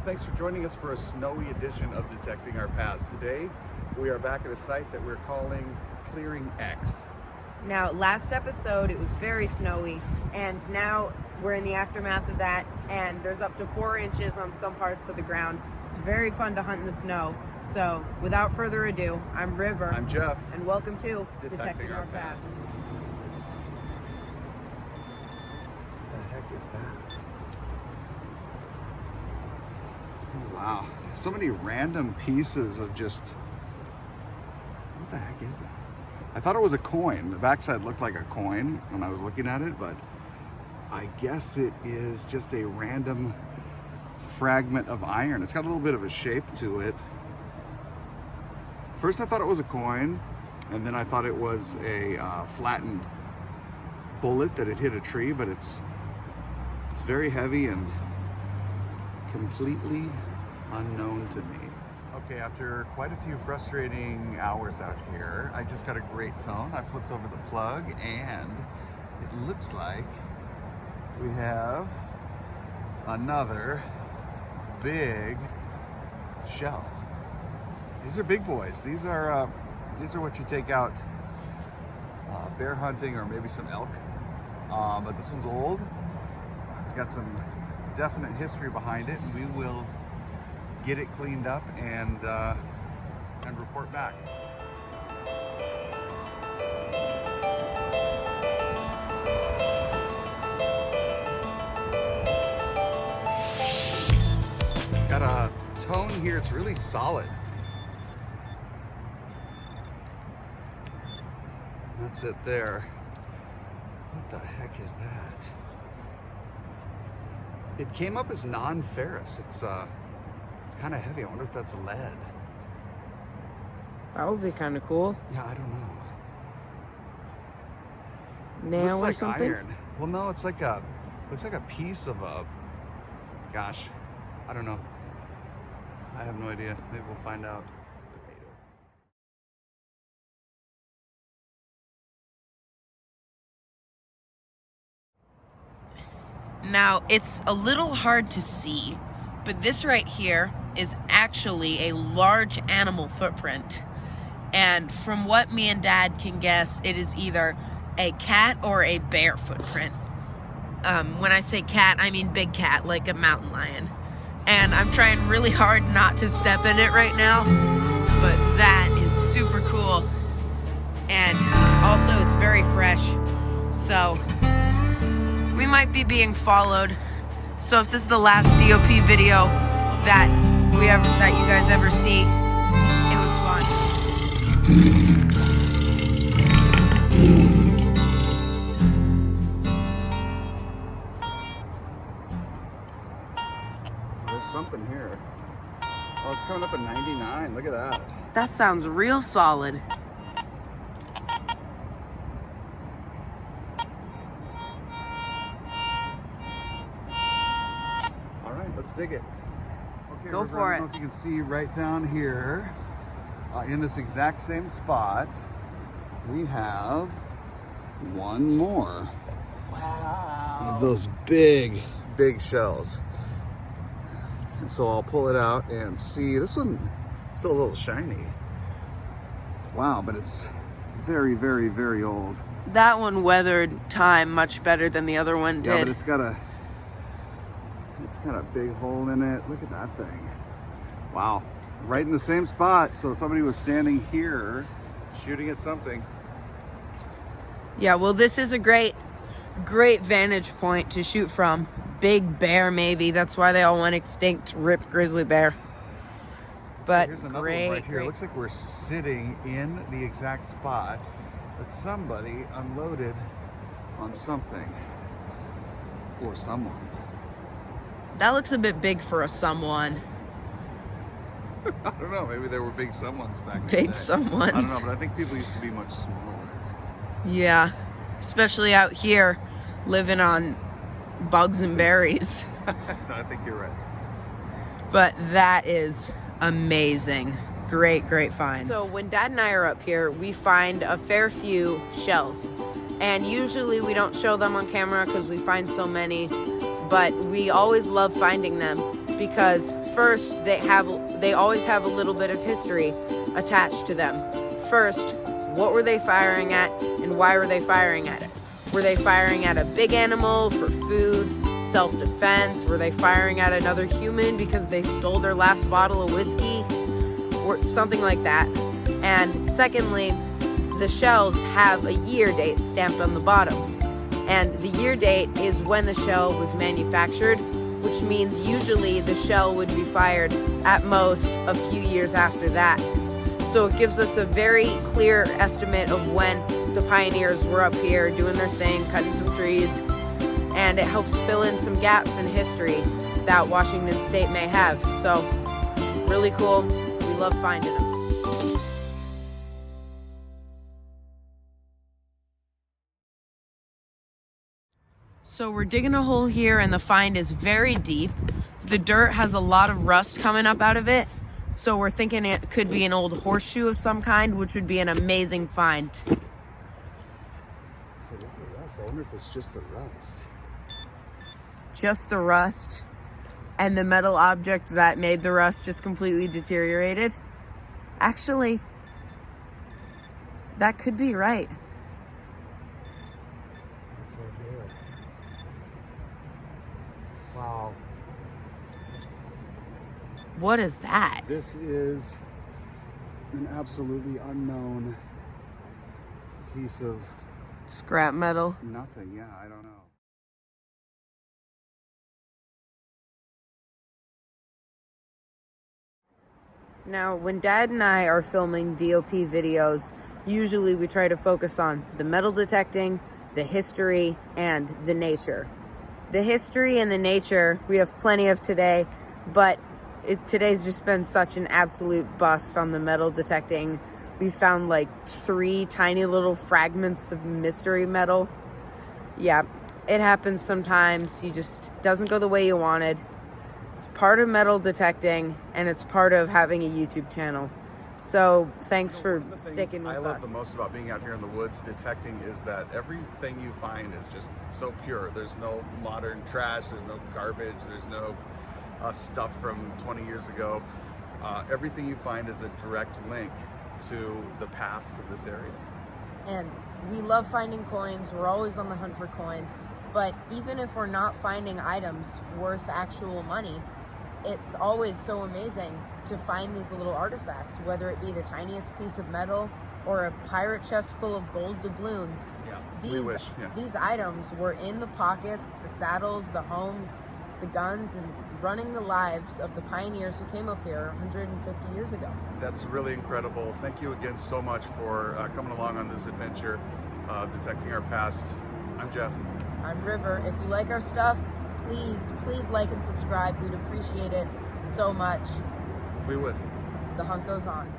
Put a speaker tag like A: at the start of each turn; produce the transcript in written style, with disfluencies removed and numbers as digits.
A: Thanks for joining us for a snowy edition of Detecting Our Past. Today, we are back at a site that we're calling Clearing X.
B: Now, last episode, it was very snowy, and now we're in the aftermath of that, and there's up to 4 inches on some parts of the ground. It's very fun to hunt in the snow. So, without further ado, I'm River.
A: I'm Jeff.
B: And welcome to
A: Detecting Our Past. What the heck is that? Oh, wow. So many random pieces of just... What the heck is that? I thought it was a coin. The backside looked like a coin when I was looking at it, but I guess it is just a random fragment of iron. It's got a little bit of a shape to it. First I thought it was a coin, and then I thought it was a flattened bullet that had hit a tree, but it's very heavy and completely unknown to me. Okay, after quite a few frustrating hours out here, I just got a great tone. I flipped over the plug and it looks like we have another big shell. These are big boys. These are what you take out bear hunting or maybe some elk. But this one's old. It's got some definite history behind it, and we will get it cleaned up and report back. Got a tone here, it's really solid. That's it there. What the heck is that? It came up as non-ferrous. It's kind of heavy. I wonder if that's lead.
B: That would be kind of cool.
A: Yeah, I don't know.
B: Nail
A: Looks
B: or
A: like
B: something?
A: iron. Well, no, it's like looks like a piece of a, gosh, I don't know. I have no idea. Maybe we'll find out later.
B: Now, it's a little hard to see, but this right here is actually a large animal footprint. And from what me and Dad can guess, it is either a cat or a bear footprint. When I say cat, I mean big cat, like a mountain lion. And I'm trying really hard not to step in it right now, but that is super cool. And also it's very fresh, so we might be being followed. So if this is the last DOP video that you guys ever see, it was fun.
A: There's something here. Oh, it's coming up at 99. Look at that.
B: That sounds real solid.
A: All right, let's dig it. Okay,
B: Go
A: River,
B: for
A: I don't know if you can see right down here, in this exact same spot, we have one more of those big shells. And so I'll pull it out and see. This one is still a little shiny. Wow, but it's very, very, very old.
B: That one weathered time much better than the other one did.
A: Yeah, but it's got a big hole in it. Look at that thing. Wow. Right in the same spot. So somebody was standing here shooting at something.
B: Yeah, well, this is a great vantage point to shoot from. Big bear, maybe. That's why they all went extinct. Rip grizzly bear. But
A: here's another
B: great,
A: one right here.
B: great.
A: It looks like we're sitting in the exact spot that somebody unloaded on something or someone.
B: That looks a bit big for a someone.
A: I don't know. Maybe there were big someones back in the
B: Big
A: day.
B: someones.
A: I don't know, but I think people used to be much smaller.
B: Yeah, especially out here, living on bugs and berries.
A: I think you're right.
B: But that is amazing. Great finds. So when Dad and I are up here, we find a fair few shells. And usually we don't show them on camera because we find so many, but we always love finding them. because first, they always have a little bit of history attached to them. First, what were they firing at and why were they firing at it? Were they firing at a big animal for food, self-defense? Were they firing at another human because they stole their last bottle of whiskey? Or something like that. And secondly, the shells have a year date stamped on the bottom. And the year date is when the shell was manufactured, which means usually the shell would be fired at most a few years after that. So it gives us a very clear estimate of when the pioneers were up here doing their thing, cutting some trees, and it helps fill in some gaps in history that Washington State may have. So, really cool. We love finding them. So we're digging a hole here and the find is very deep. The dirt has a lot of rust coming up out of it. So we're thinking it could be an old horseshoe of some kind, which would be an amazing find.
A: It's a lot of rust. I wonder if it's just the rust.
B: Just the rust and the metal object that made the rust just completely deteriorated. Actually, that could be right.
A: It's right here. Wow.
B: What is that?
A: This is an absolutely unknown piece of
B: Scrap metal.
A: nothing. Yeah, I don't know.
B: Now, when Dad and I are filming DOP videos, usually we try to focus on the metal detecting, the history, and the nature. The history and the nature, we have plenty of today, but today's just been such an absolute bust on the metal detecting. We found like 3 tiny little fragments of mystery metal. Yeah, it happens sometimes. You just doesn't go the way you wanted. It's part of metal detecting, and it's part of having a YouTube channel. So thanks for sticking with us.
A: I love the most about being out here in the woods detecting is that everything you find is just so pure. There's no modern trash, there's no garbage, there's no stuff from 20 years ago. Everything you find is a direct link to the past of this area.
B: And we love finding coins. We're always on the hunt for coins. But even if we're not finding items worth actual money, it's always so amazing to find these little artifacts, whether it be the tiniest piece of metal or a pirate chest full of gold doubloons.
A: Yeah,
B: These items were in the pockets, the saddles, the homes, the guns, and running the lives of the pioneers who came up here 150 years ago.
A: That's really incredible. Thank you again so much for coming along on this adventure of detecting our past. I'm Jeff.
B: I'm River. If you like our stuff, please like and subscribe. We'd appreciate it so much.
A: We would.
B: The hunt goes on.